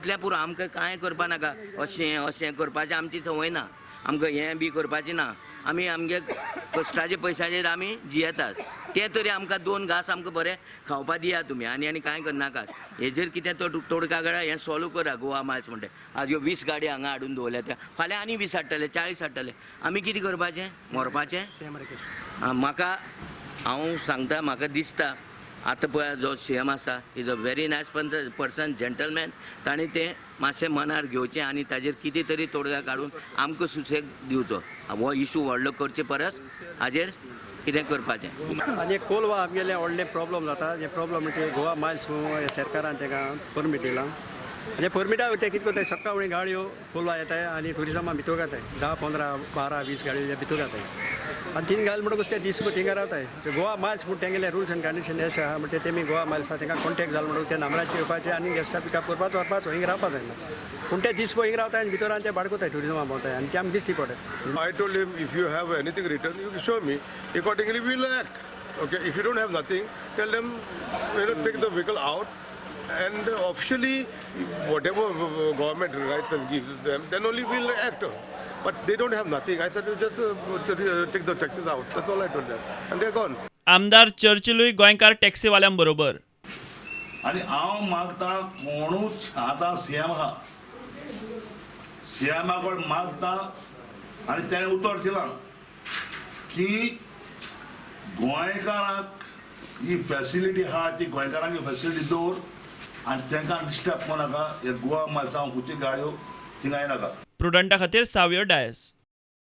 इतल्या पुरो आमकां कांय करपा नाका, अशें करपाचें आमची संवय ना, आमकां हें बी करपाचें ना. आमी आमगे कश्टाचे पयशाचेर आमी जियेतात. ते तरी आमकां 2 घास आमकां बरें खावपा दिया तुमी आनी कांय करनाकात. हेजेर कितें तोडगा काडा, हें सॉल्व करा. गोवा मायल्स म्हणटा आज ह्यो 20 गाडी हांगा हाडून दवरल्या त्या फाल्यां आनी 20 हाडटले, 40 हाडटले. आमी कितें करपाचें? मरपाचें? म्हाका हांव सांगता, म्हाका दिसता आतां पळय जो सीएम आसा is a very nice person, gentleman. ताणें तें मातशें मनार घेवचें आनी ताजेर कितें तरी तोडगा काडून आमकां सुसेग दिवचो. हो इशू व्हडलो करचे परस हाजेर कितें करपाचें. आनी कोलवा आमगेले व्हडले प्रॉब्लम जाता. हे प्रॉब्लम म्हणजे गोवा मायल्स सरकारान ताका परमीट दिला. आनी परमिटा ते कितें करताय, सकाळ फुडें गाडयो कोलवा येताय आनी ट्युरिजमा भितर घाताय. 10, 15, 12, 20 गाडयो भितर घाताय आनी तीन घाल म्हणटकूच ते दिसभर थिंगा रावताय. गोवा मायल्स म्हूण तेंगेले रुल्स एंड कंडिशन अशें आहा. म्हणजे तेमी गोवा मायल्स आहा तांकां कॉन्टेक्ट जालो म्हणून ते नंबराचेर येवपाचें आनी गेस्टां पिकअप करपाचो व्हरपाचो, हिंग रावपा जायना. पूण ते दिसभर हिंग रावताय आनी भितर ते भाडकोताय ट्युरिजमा भोंवताय आनी ते आमकां दिसची पडटा. I told him, if you have anything written, you can show me. Accordingly, we will act. Okay, if you don't have nothing, tell them, take the vehicle out, and officially, whatever government writes and gives them, then only we will act. But they don't have nothing. I said, just take the taxis out. That's all I told them, and they're gone. आमदार चर्चिलूय गोंयकार टॅक्सीवाल्यां बरोबर. आणि हांव मागता कोणूच आतां CM आहा, सीएमा कडेन मागता आनी तेणें उतर दिलां की गोंयकारांक ही फॅसिलिटी आहा ती गोंयकारांक फॅसिलिटी दवर आनी तांकां डिस्टर्ब कोनाका. हे गोवा मायल्सां खंयच्यो गाडयो थिंगा येनाका. प्रुडंटा खातीर सावयो डायस.